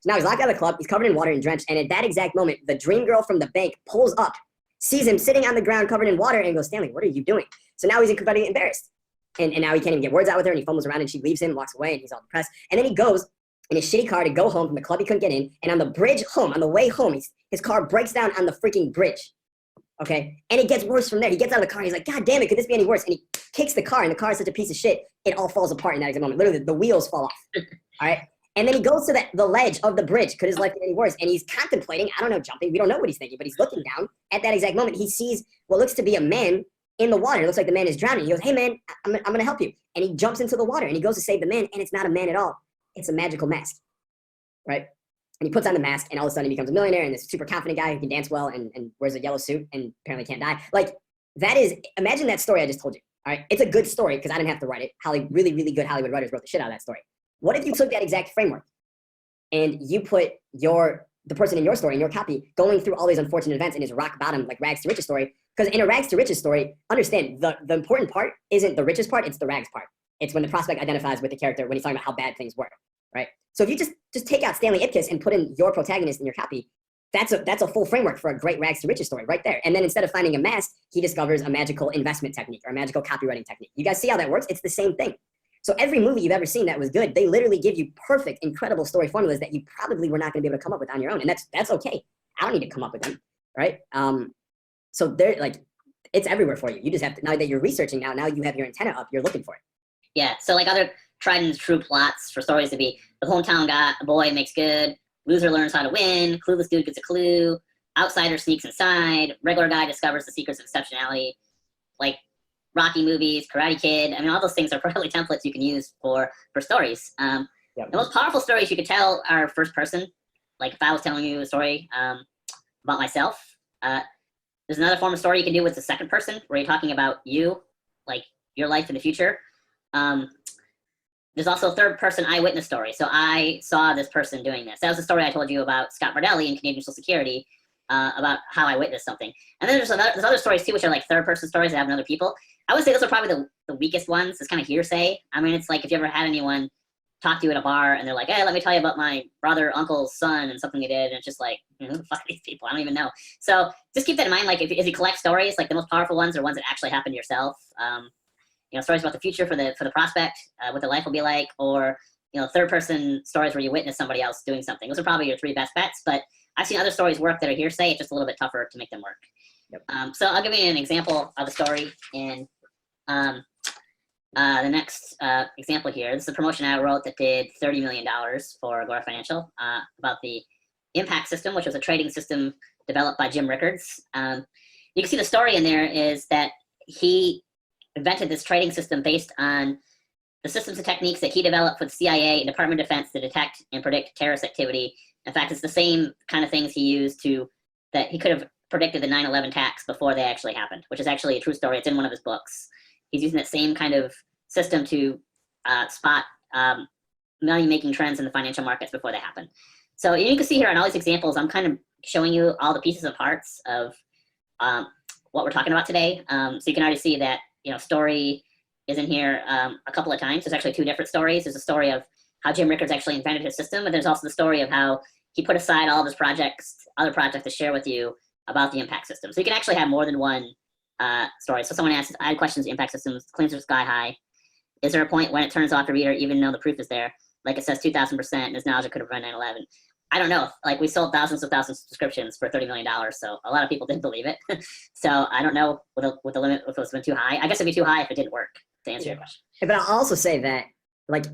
So now he's locked out of the club. He's covered in water and drenched. And at that exact moment, the dream girl from the bank pulls up, sees him sitting on the ground covered in water, and goes, "Stanley, what are you doing?" So now he's incredibly embarrassed. And now he can't even get words out with her, and he fumbles around, and she leaves him, walks away, and he's all depressed. And then he goes in his shitty car to go home from the club he couldn't get in. And on the bridge home, on the way home, his car breaks down on the freaking bridge. Okay? And it gets worse from there. He gets out of the car, and he's like, "God damn it, could this be any worse?" And he kicks the car, and the car is such a piece of shit, it all falls apart in that exact moment. Literally, the wheels fall off. All right? And then he goes to the ledge of the bridge. Could his life be any worse? And he's contemplating, I don't know, jumping. We don't know what he's thinking, but he's looking down. At that exact moment, he sees what looks to be a man in the water. It looks like the man is drowning. He goes, "Hey, man, I'm going to help you." And he jumps into the water, and he goes to save the man, and it's not a man at all. It's a magical mask, right? And he puts on the mask, and all of a sudden he becomes a millionaire, and this super confident guy who can dance well and wears a yellow suit and apparently can't die. Like, that is, imagine that story I just told you, all right? It's a good story because I didn't have to write it. Really, really good Hollywood writers wrote the shit out of that story. What if you took that exact framework and you put the person in your story, in your copy, going through all these unfortunate events in his rock bottom, like rags to riches story? Because in a rags to riches story, understand the important part isn't the riches part, it's the rags part. It's when the prospect identifies with the character when he's talking about how bad things were, right? So if you just take out Stanley Ipkiss and put in your protagonist in your copy, that's a full framework for a great rags to riches story right there. And then instead of finding a mask, he discovers a magical investment technique or a magical copywriting technique. You guys see how that works? It's the same thing. So every movie you've ever seen that was good, they literally give you perfect, incredible story formulas that you probably were not going to be able to come up with on your own. And that's okay. I don't need to come up with them, right? So they're like, it's everywhere for you. You just have to, now that you're researching now you have your antenna up, you're looking for it. Yeah, so like other tried and true plots for stories to be the hometown boy makes good, loser learns how to win, clueless dude gets a clue, outsider sneaks inside, regular guy discovers the secrets of exceptionality, like Rocky movies, Karate Kid. I mean, all those things are probably templates you can use for stories. The most powerful stories you could tell are first person. Like if I was telling you a story about myself, there's another form of story you can do with the second person where you're talking about you, like your life in the future. There's also a third person eyewitness story. So I saw this person doing this. That was the story I told you about Scott Bardelli in Canadian Social Security, about how I witnessed something. And then there's other stories too, which are like third person stories that happen to other people. I would say those are probably the weakest ones. It's kind of hearsay. I mean, it's like if you ever had anyone talk to you at a bar and they're like, "Hey, let me tell you about my brother, uncle's son and something he did." And it's just like, who the fuck are these people? I don't even know. So just keep that in mind. Like if you collect stories, like the most powerful ones are ones that actually happen to yourself. Stories about the future for the prospect, what their life will be like, or third person stories where you witness somebody else doing something. Those are probably your three best bets. But I've seen other stories work that are hearsay. It's just a little bit tougher to make them work. Yep. So I'll give you an example of a story in the next example here. This is a promotion I wrote that did $30 million for Agora Financial about the impact system, which was a trading system developed by Jim Rickards. You can see the story in there is that he invented this trading system based on the systems and techniques that he developed for the CIA and Department of Defense to detect and predict terrorist activity. In fact, it's the same kind of things he used that he could have predicted the 9/11 attacks before they actually happened, which is actually a true story. It's in one of his books. He's using that same kind of system to spot money-making trends in the financial markets before they happen. So you can see here on all these examples, I'm kind of showing you all the pieces and parts of what we're talking about today. So you can already see that story is in here a couple of times. There's actually two different stories. There's a story of how Jim Rickards actually invented his system, but there's also the story of how he put aside all of his other projects to share with you about the impact system. So you can actually have more than one story. So someone asked, I had questions, impact systems, claims are sky high. Is there a point when it turns off the reader even though the proof is there? Like it says 2,000% and his knowledge could have run 9/11. I don't know. Like we sold thousands of subscriptions for $30 million. So a lot of people didn't believe it. So I don't know what the limit, if it was been too high. I guess it'd be too high if it didn't work, to answer your question. But I'll also say that like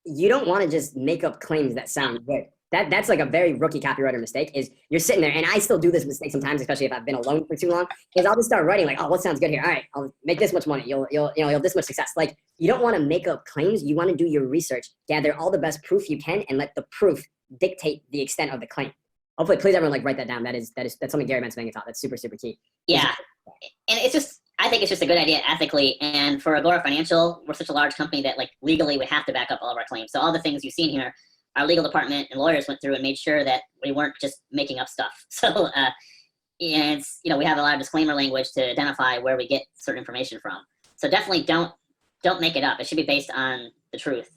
you don't want to just make up claims that sound good. That's like a very rookie copywriter mistake is you're sitting there, and I still do this mistake sometimes, especially if I've been alone for too long, is I'll just start writing like, oh, what sounds good here? All right, I'll make this much money. You'll have this much success. Like you don't want to make up claims. You want to do your research, gather all the best proof you can, and let the proof dictate the extent of the claim. Hopefully, please everyone like write that down. That's something Gary Men's taught. That's super, super key. Yeah. And I think it's just a good idea ethically. And for Agora Financial, we're such a large company that like legally we have to back up all of our claims. So all the things you've seen here, our legal department and lawyers went through and made sure that we weren't just making up stuff. So, and we have a lot of disclaimer language to identify where we get certain information from. So definitely don't make it up. It should be based on the truth.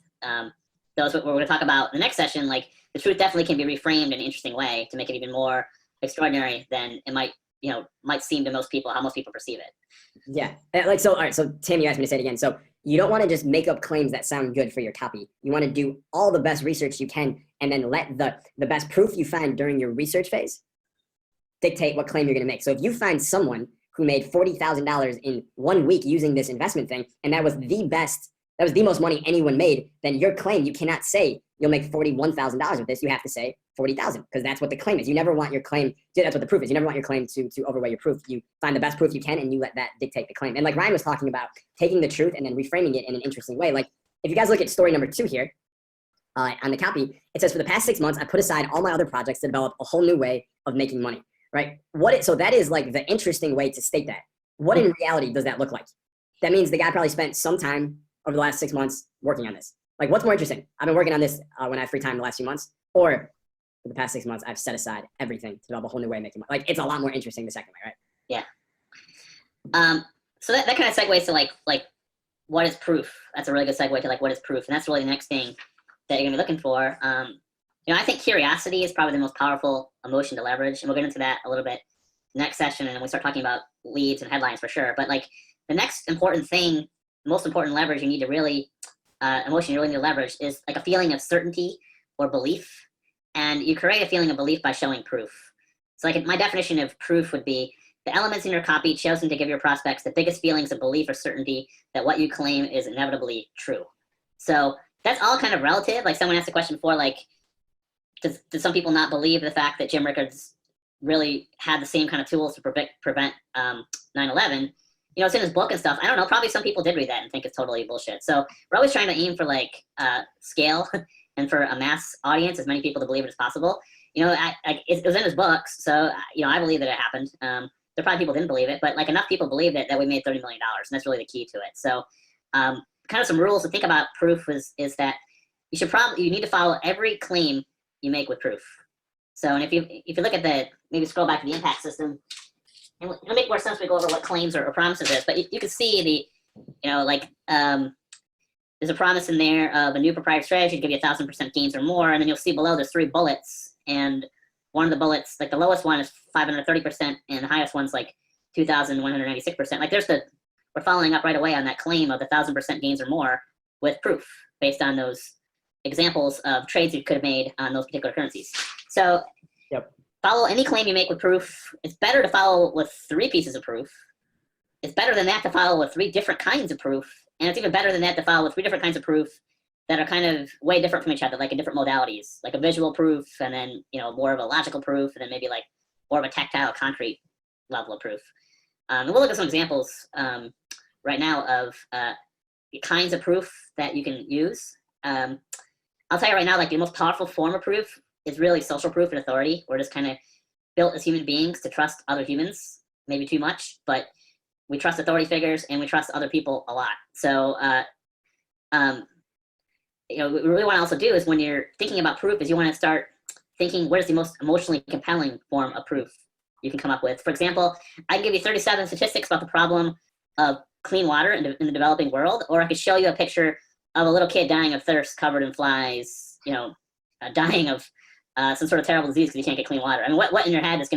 those what we're going to talk about in the next session, like the truth definitely can be reframed in an interesting way to make it even more extraordinary than it might seem to most people, how most people perceive it. Yeah. Like, so, all right. So Tim, you asked me to say it again. So you don't want to just make up claims that sound good for your copy. You want to do all the best research you can, and then let the best proof you find during your research phase dictate what claim you're going to make. So if you find someone who made $40,000 in 1 week using this investment thing, and that was the most money anyone made, then your claim, you cannot say you'll make $41,000 with this. You have to say 40,000, because that's what the claim is. You never want your claim, that's what the proof is. You never want your claim to overweigh your proof. You find the best proof you can, and you let that dictate the claim. And like Ryan was talking about, taking the truth and then reframing it in an interesting way. Like if you guys look at story number 2 here, on the copy, it says, for the past 6 months, I put aside all my other projects to develop a whole new way of making money, right? So that is like the interesting way to state that. What in reality does that look like? That means the guy probably spent some time over the last 6 months working on this. Like, what's more interesting? I've been working on this when I have free time the last few months, or for the past 6 months, I've set aside everything to develop a whole new way of making money. Like, it's a lot more interesting the second way, right? Yeah. So that kind of segues to like what is proof? That's a really good segue to like what is proof, and that's really the next thing that you're gonna be looking for. I think curiosity is probably the most powerful emotion to leverage, and we'll get into that a little bit next session, and then we start talking about leads and headlines for sure. But like the next important thing, most important leverage you need to really emotion you really need to leverage is like a feeling of certainty or belief, and you create a feeling of belief by showing proof. So like my definition of proof would be the elements in your copy chosen to give your prospects the biggest feelings of belief or certainty that what you claim is inevitably true. So that's all kind of relative. Like someone asked a question before, like, did some people not believe the fact that Jim Rickards really had the same kind of tools to prevent 9/11? It's in his book and stuff. I don't know. Probably some people did read that and think it's totally bullshit. So we're always trying to aim for like scale and for a mass audience, as many people to believe it as possible. It was in his books, so I believe that it happened. There probably people didn't believe it, but like enough people believed it that we made $30 million, and that's really the key to it. So kind of some rules to think about proof is that you need to follow every claim you make with proof. So, and if you look at maybe scroll back to the impact system, and it'll make more sense when we go over what claims or promises is, but you can see there's a promise in there of a new proprietary strategy to give you 1,000% gains or more, and then you'll see below there's 3 bullets, and one of the bullets, like the lowest one is 530%, and the highest one's like 2,196%. Like we're following up right away on that claim of the 1,000% gains or more with proof based on those examples of trades you could have made on those particular currencies. So follow any claim you make with proof. It's better to follow with 3 pieces of proof. It's better than that to follow with 3 different kinds of proof. And it's even better than that to follow with 3 different kinds of proof that are kind of way different from each other, like in different modalities, like a visual proof, and then, more of a logical proof, and then maybe like more of a tactile, concrete level of proof. And we'll look at some examples right now of the kinds of proof that you can use. I'll tell you right now, like the most powerful form of proof is really social proof and authority. We're just kind of built as human beings to trust other humans, maybe too much, but we trust authority figures and we trust other people a lot. So, what we really want to also do is when you're thinking about proof is you want to start thinking, what is the most emotionally compelling form of proof you can come up with? For example, I can give you 37 statistics about the problem of clean water in the developing world, or I could show you a picture of a little kid dying of thirst covered in flies, dying of some sort of terrible disease because you can't get clean water. I mean, what in your head is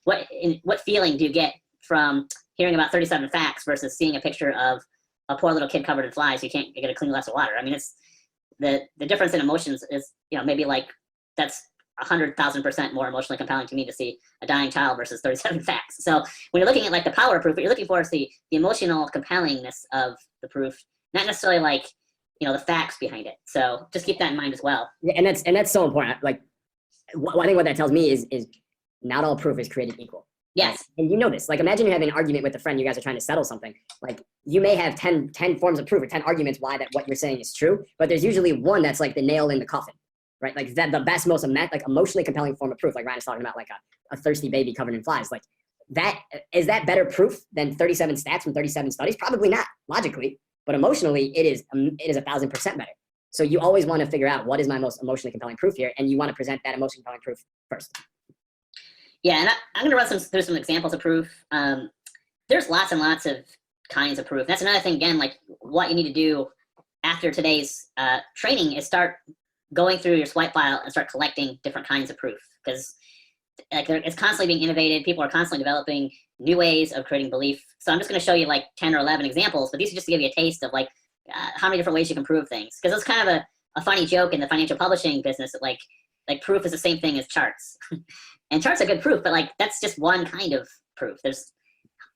what feeling do you get from hearing about 37 facts versus seeing a picture of a poor little kid covered in flies who can't get a clean glass of water? I mean, it's the difference in emotions is, maybe like that's 100,000% more emotionally compelling to me to see a dying child versus 37 facts. So when you're looking at like the power of proof, what you're looking for is the emotional compellingness of the proof, not necessarily like, the facts behind it. So just keep that in mind as well. Yeah, and that's so important. Like, I think what that tells me is not all proof is created equal. Yes. And this. Like, imagine you're having an argument with a friend. You guys are trying to settle something. Like, you may have 10 forms of proof or 10 arguments why that what you're saying is true, but there's usually one that's like the nail in the coffin, right? Like that the best, most like emotionally compelling form of proof. Like Ryan is talking about, like a thirsty baby covered in flies. Like is that better proof than 37 stats from 37 studies? Probably not, logically, but emotionally it is 1,000% better. So you always want to figure out what is my most emotionally compelling proof here, and you want to present that emotionally compelling proof first. Yeah, and I'm going to run through some examples of proof. There's lots and lots of kinds of proof. That's another thing, again, like what you need to do after today's training is start going through your swipe file and start collecting different kinds of proof, because like it's constantly being innovated. People are constantly developing new ways of creating belief. So I'm just going to show you like 10 or 11 examples, but these are just to give you a taste of like how many different ways you can prove things. Because it's kind of a funny joke in the financial publishing business that like proof is the same thing as charts. And charts are good proof, but like that's just one kind of proof. There's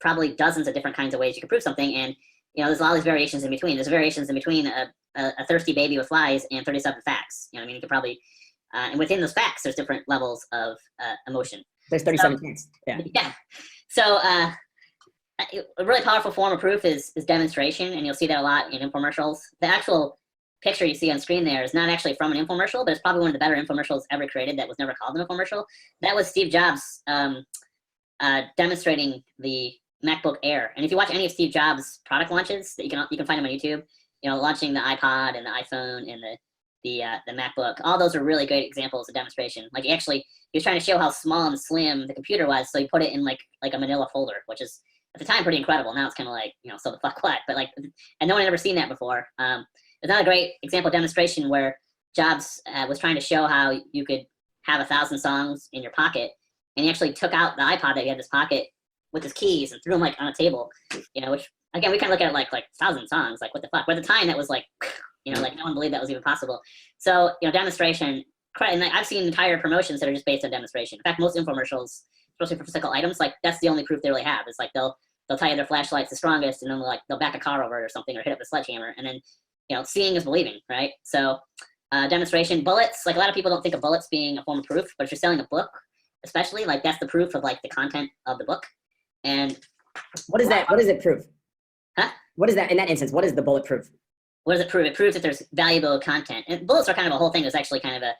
probably dozens of different kinds of ways you can prove something, and there's a lot of these variations in between. There's variations in between a thirsty baby with flies and 37 facts. You know what I mean? You could probably and within those facts, there's different levels of emotion. There's 37 facts. Yeah. Yeah. So a really powerful form of proof is demonstration, and you'll see that a lot in infomercials. The actual picture you see on screen there is not actually from an infomercial, but it's probably one of the better infomercials ever created that was never called an infomercial. That was Steve Jobs demonstrating the MacBook Air. And if you watch any of Steve Jobs' product launches, that you can find them on YouTube, launching the iPod and the iPhone and the MacBook, all those are really great examples of demonstration. Like he was trying to show how small and slim the computer was, so he put it in like a manila folder, which is at the time pretty incredible. Now it's kind of like, so the fuck what, but like, and no one had ever seen that before. It's not a great example demonstration where Jobs was trying to show how you could have 1,000 songs in your pocket, and he actually took out the iPod that he had in his pocket with his keys and threw them like on a table, which again, we kind of look at it like 1,000 songs, like what the fuck, but at the time that was like, like no one believed that was even possible. So, demonstration, and I've seen entire promotions that are just based on demonstration. In fact, most infomercials, especially for physical items, like that's the only proof they really have. It's like they'll tell you their flashlight's the strongest, and then they'll back a car over it or something, or hit it with a sledgehammer, and then seeing is believing, right? So demonstration, bullets, like a lot of people don't think of bullets being a form of proof, but if you're selling a book, especially, like that's the proof of like the content of the book. And what is that? What does it prove? Huh? What is that in that instance? What is the bullet proof? What does it prove? It proves that there's valuable content. And bullets are kind of a whole thing. There's actually kind of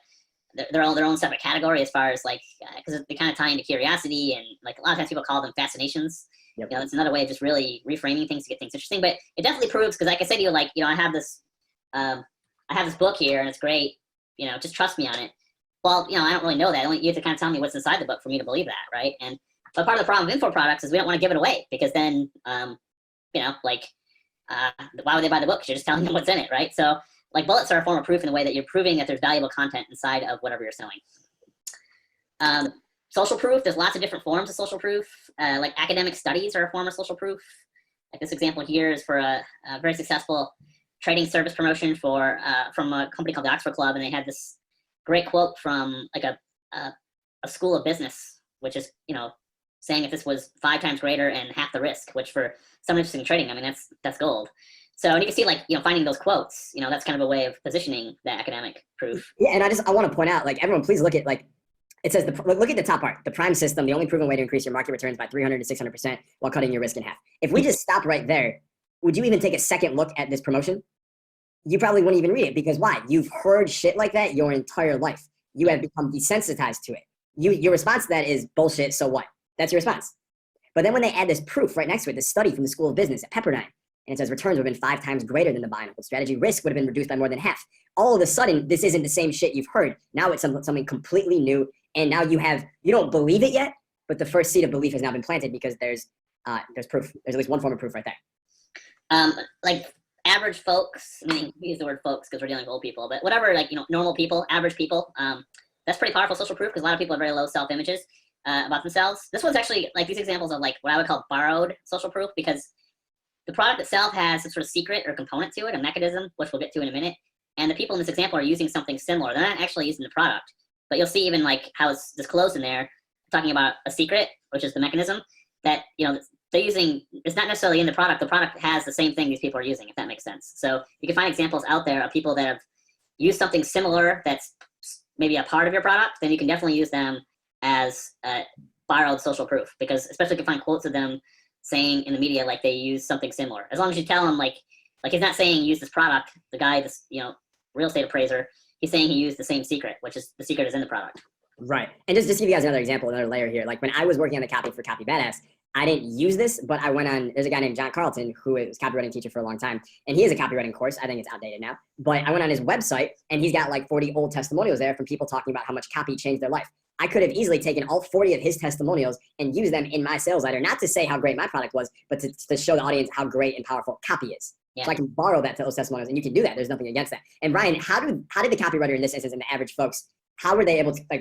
their own separate category as far as like, because they kind of tie into curiosity, and like a lot of times people call them fascinations. Yep. It's another way of just really reframing things to get things interesting. But it definitely proves, because like I said to you, like, I have this book here and it's great. Just trust me on it. Well, I don't really know that. You have to kind of tell me what's inside the book for me to believe that, right? But part of the problem of info products is we don't want to give it away, because then, why would they buy the book? Because you're just telling them what's in it, right? So like bullets are a form of proof in the way that you're proving that there's valuable content inside of whatever you're selling. Social proof, there's lots of different forms of social proof. Like academic studies are a form of social proof. Like this example here is for a very successful trading service promotion from a company called the Oxford Club, and they had this great quote from like a school of business, which is, saying if this was 5 times greater and half the risk, which for someone interested in trading, I mean, that's gold. So, and you can see like, finding those quotes, that's kind of a way of positioning the academic proof. Yeah. And I want to point out, like, everyone, please look at, like, it says, look at the top part, the prime system, the only proven way to increase your market returns by 300 to 600% while cutting your risk in half. If we just stop right there, would you even take a second look at this promotion? You probably wouldn't even read it, because why? You've heard shit like that your entire life. You have become desensitized to it. Your response to that is bullshit. So what? That's your response. But then when they add this proof right next to it, this study from the School of Business at Pepperdine, and it says returns would have been 5 times greater than the buy and hold strategy, risk would have been reduced by more than half. All of a sudden, this isn't the same shit you've heard. Now it's something completely new, and now you don't believe it yet, but the first seed of belief has now been planted, because there's proof. There's at least one form of proof right there. Like average folks, I mean, we use the word folks because we're dealing with old people, but whatever, like, normal people, average people, that's pretty powerful social proof, because a lot of people have very low self-images about themselves. This one's actually like these examples of like what I would call borrowed social proof, because the product itself has some sort of secret or component to it, a mechanism, which we'll get to in a minute. And the people in this example are using something similar. They're not actually using the product, but you'll see even like how it's disclosed in there, talking about a secret, which is the mechanism that, they're using. It's not necessarily in the product. The product has the same thing these people are using, if that makes sense. So you can find examples out there of people that have used something similar that's maybe a part of your product. Then you can definitely use them as borrowed social proof, because especially if you find quotes of them saying in the media like they use something similar. As long as you tell them like he's not saying use this product, the guy, this real estate appraiser, he's saying he used the same secret, which is the secret is in the product. Right. And just to give you guys another example, another layer here, like when I was working on the copy for Copy Badass, I didn't use this, but I went on, there's a guy named John Carlton who is a copywriting teacher for a long time, and he has a copywriting course. I think it's outdated now, but I went on his website and he's got like 40 old testimonials there from people talking about how much copy changed their life. I could have easily taken all 40 of his testimonials and used them in my sales letter, not to say how great my product was, but to show the audience how great and powerful copy is. So I can borrow that to those testimonials, and you can do that. There's nothing against that. And Ryan, how did the copywriter in this instance and the average folks, how were they able to, like,